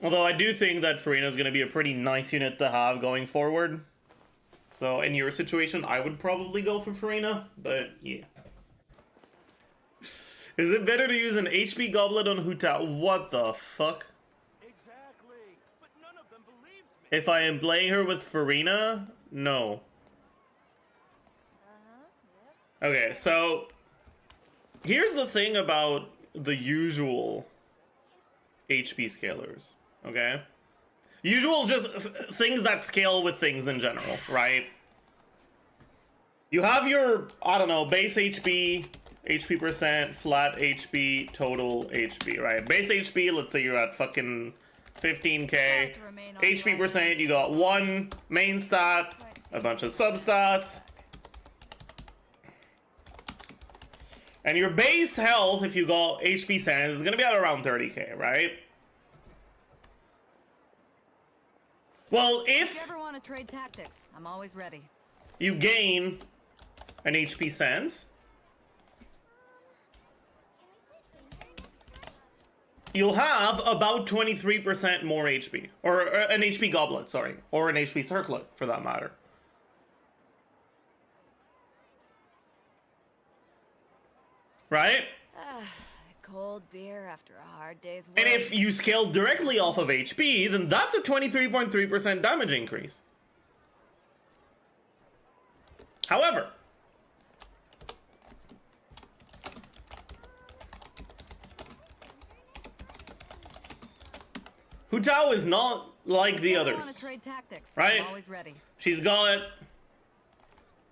Although I do think that Furina is going to be a pretty nice unit to have going forward. So in your situation, I would probably go for Furina, but yeah. Is it better to use an HP Goblet on Hutao? What the fuck? Exactly. But none of them believed me. If I am playing her with Furina? No. Okay, so here's the thing about the usual HP scalers, okay? Usual just things that scale with things in general, right? You have your, I don't know, base HP, HP percent, flat HP, total HP, right? Base HP, let's say you're at fucking 15k. HP percent, you got one main stat, a bunch of substats. And your base health, if you got HP sands, is gonna be at around 30k, right? Well, if you ever want to trade tactics, I'm always ready. You gain an HP sands, you'll have about 23% more HP. Or an HP goblet, sorry. Or an HP circlet, for that matter. Right? Cold beer after a hard day's work. And if you scale directly off of HP, then that's a 23.3% damage increase. However, Hutao is not like the others. Want to trade tactics, right? I'm always ready. She's got...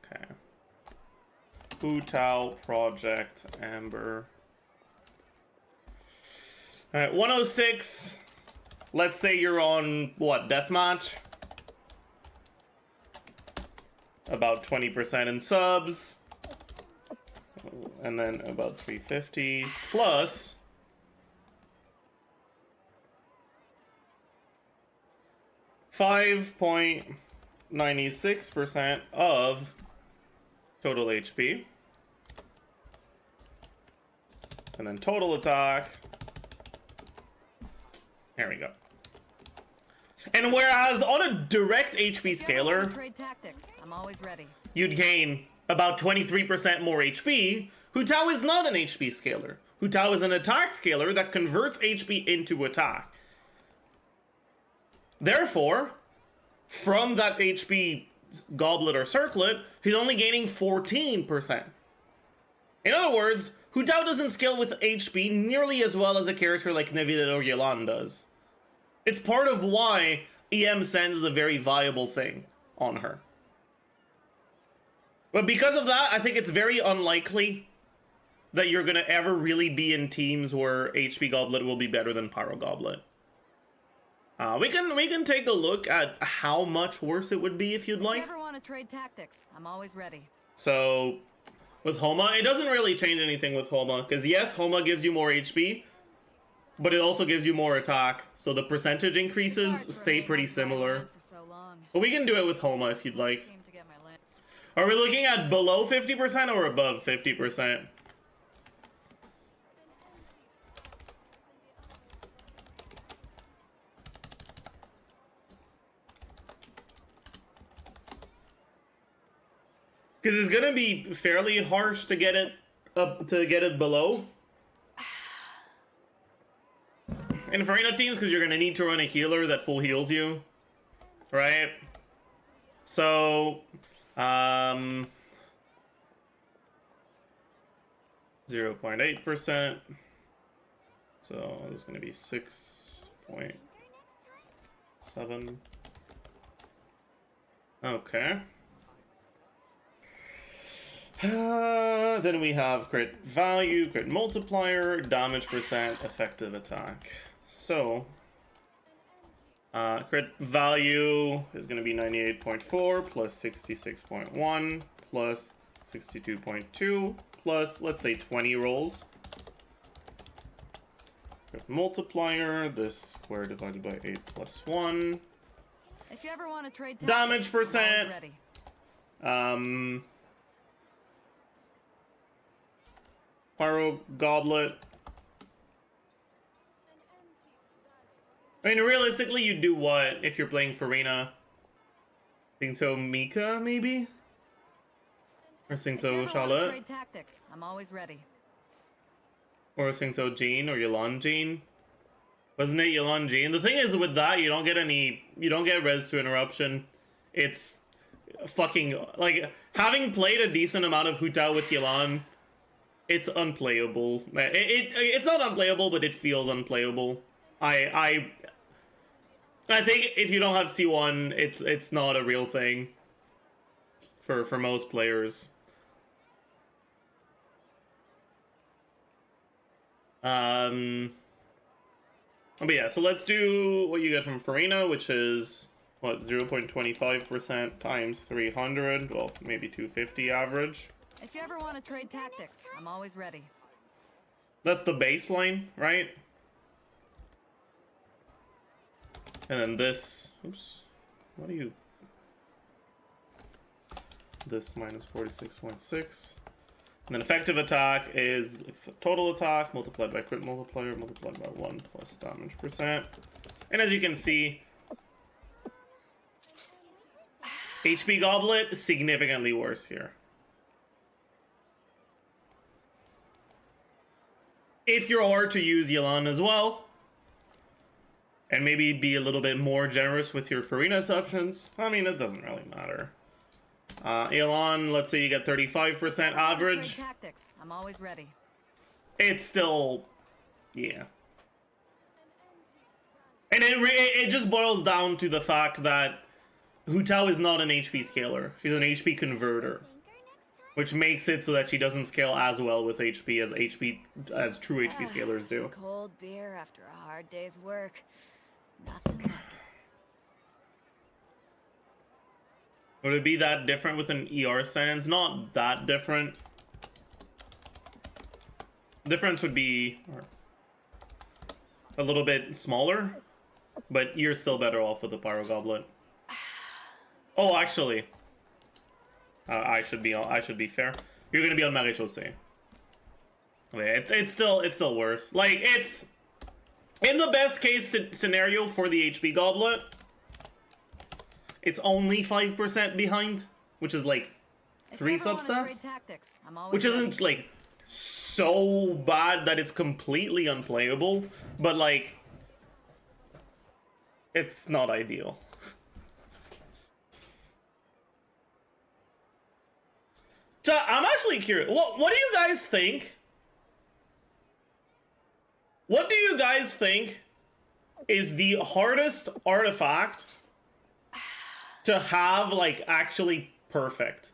Okay. Hutao, Project, Amber. Alright, 106. Let's say you're on, what, Deathmatch? About 20% in subs. And then about 350. Plus... 5.96% of total HP. And then total attack. There we go. And whereas on a direct HP scaler, trade tactics, I'm always ready. You'd gain about 23% more HP, Hutao is not an HP scaler. Hutao is an attack scaler that converts HP into attack. Therefore, from that HP goblet or circlet, he's only gaining 14%. In other words, Hutao doesn't scale with HP nearly as well as a character like Nevid or Yelan does. It's part of why EM Sends is a very viable thing on her. But because of that, I think it's very unlikely that you're gonna ever really be in teams where HP Goblet will be better than Pyro Goblet. We can take a look at how much worse it would be if you'd like. If you ever want to trade tactics, I'm always ready. So, with Homa, it doesn't really change anything with Homa, because yes, Homa gives you more HP, but it also gives you more attack, so the percentage increases stay pretty similar. But we can do it with Homa if you'd like. Are we looking at below 50% or above 50%? Because it's gonna be fairly harsh to get it up to get it below. In Furina teams, because you're gonna need to run a healer that full heals you, right? So, 0.8%. So it's gonna be 6.7. Okay. Then we have crit value, crit multiplier, damage percent, effective attack. So, crit value is going to be 98.4 plus 66.1 plus 62.2 plus, let's say, 20 rolls. Crit multiplier, this square divided by 8 plus 1. If you ever want to trade tactics, damage percent. Pyro Goblet. I mean, realistically, you do what if you're playing Furina? Think so, Mika, maybe? Or think If you so, ever wanna Charlotte? trade tactics, I'm always ready. Or think so, Jean, or Yelan Jean? Wasn't it Yelan Jean? The thing is, with that, you don't get res to interruption. It's fucking, like, having played a decent amount of Hutao with Yelan, it's unplayable. It's not unplayable, but it feels unplayable. I think if you don't have C1, it's not a real thing for most players. But yeah, so let's do what you get from Furina, which is what, 0.25% times 300, well, maybe 250 average. If you ever want to trade tactics, I'm always ready. That's the baseline, right? And then this, oops, what are you? This minus 46.6. And then effective attack is total attack multiplied by crit multiplier multiplied by 1 plus damage percent. And as you can see, HP Goblet significantly worse here. If you are to use Yelan as well, and maybe be a little bit more generous with your Furina's options, I mean, it doesn't really matter. Yelan, let's say you get 35% average. Tactics, I'm always ready. It's still, yeah. And it just boils down to the fact that Hutao is not an HP scaler. She's an HP converter, which makes it so that she doesn't scale as well with HP as true HP scalers do. Cold beer after a hard day's work. Nothing like it. Would it be that different with an ER sans? Not that different. Difference would be a little bit smaller, but you're still better off with the Pyro Goblet. Oh, actually, I should be fair. You're gonna be on Maréchaussée. Okay, it's still worse. Like, it's in the best case scenario for the HP Goblet. It's only 5% behind, which is like 3 substats, which isn't like so bad that it's completely unplayable, but like it's not ideal. I'm actually curious. What do you guys think? What do you guys think is the hardest artifact to have, like, actually perfect?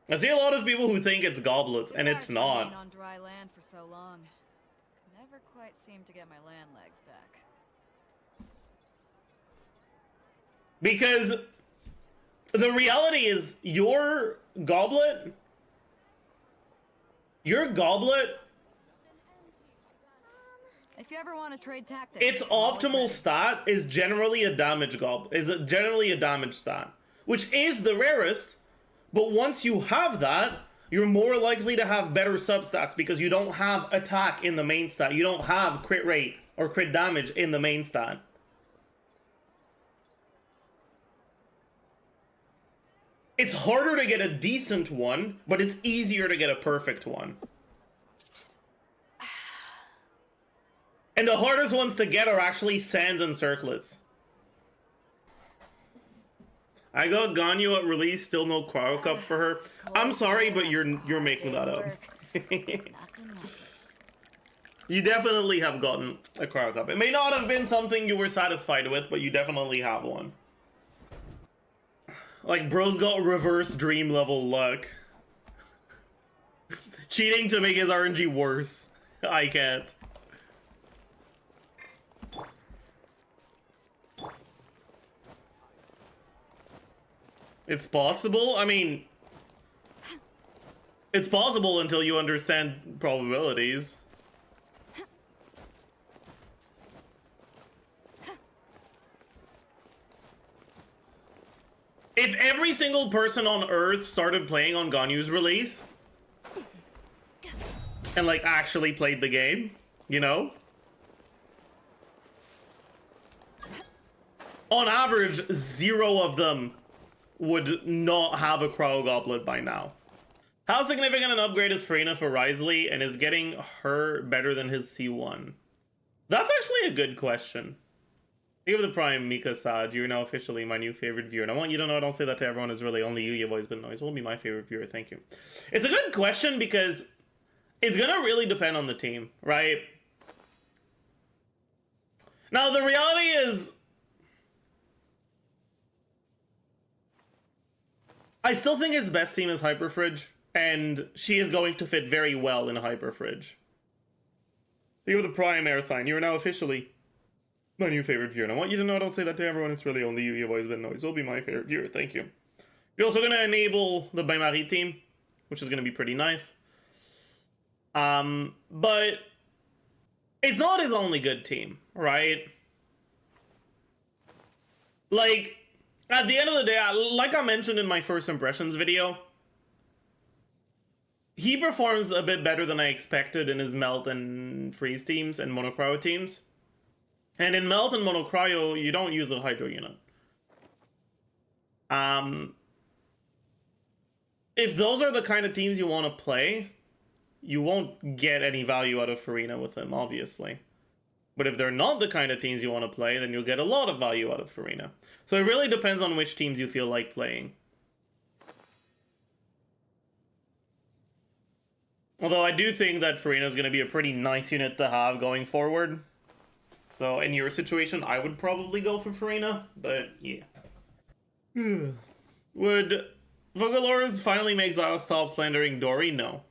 I see a lot of people who think it's goblets, and it's not. On dry land for so long. Could never quite seem to get my land legs back. Because the reality is, your goblet, if you ever want to trade tactics, its optimal stat is generally a damage stat, which is the rarest. But once you have that, you're more likely to have better substats because you don't have attack in the main stat. You don't have crit rate or crit damage in the main stat. It's harder to get a decent one, but it's easier to get a perfect one. And the hardest ones to get are actually sands and circlets. I got Ganyu at release, still no Cryo Cup for her. I'm sorry, but you're making that up. You definitely have gotten a Cryo Cup. It may not have been something you were satisfied with, but you definitely have one. Like, bro's got reverse dream level luck. Cheating to make his RNG worse. I can't. It's possible. I mean, it's possible until you understand probabilities. If every single person on Earth started playing on Ganyu's release, and like actually played the game, you know? On average, 0 of them would not have a Cryo Goblet by now. How significant an upgrade is Furina for Wriothesley, and is getting her better than his C1? That's actually a good question. Give the Prime, Mika Saj, you're now officially my new favorite viewer. And I want you to know, I don't say that to everyone, it's really only you, you've always been nice. Will be my favorite viewer, thank you. It's a good question because it's gonna really depend on the team, right? Now, the reality is, I still think his best team is Hyperfridge, and she is going to fit very well in Hyperfridge. You're the Prime Air Sign, you are now officially my new favorite viewer. And I want you to know, I don't say that to everyone, it's really only you, you've always been nice. Will be my favorite viewer, thank you. You're also gonna enable the Bain-Marie team, which is gonna be pretty nice. But it's not his only good team, right? Like, at the end of the day, like I mentioned in my first impressions video, he performs a bit better than I expected in his Melt and Freeze teams and Monocryo teams. And in Melt and Monocryo, you don't use a Hydro unit. If those are the kind of teams you want to play, you won't get any value out of Furina with him, obviously. But if they're not the kind of teams you want to play, then you'll get a lot of value out of Furina. So it really depends on which teams you feel like playing. Although I do think that Furina is going to be a pretty nice unit to have going forward. So in your situation, I would probably go for Furina, but yeah. Would Vogelors finally make Zajef stop slandering Dory? No.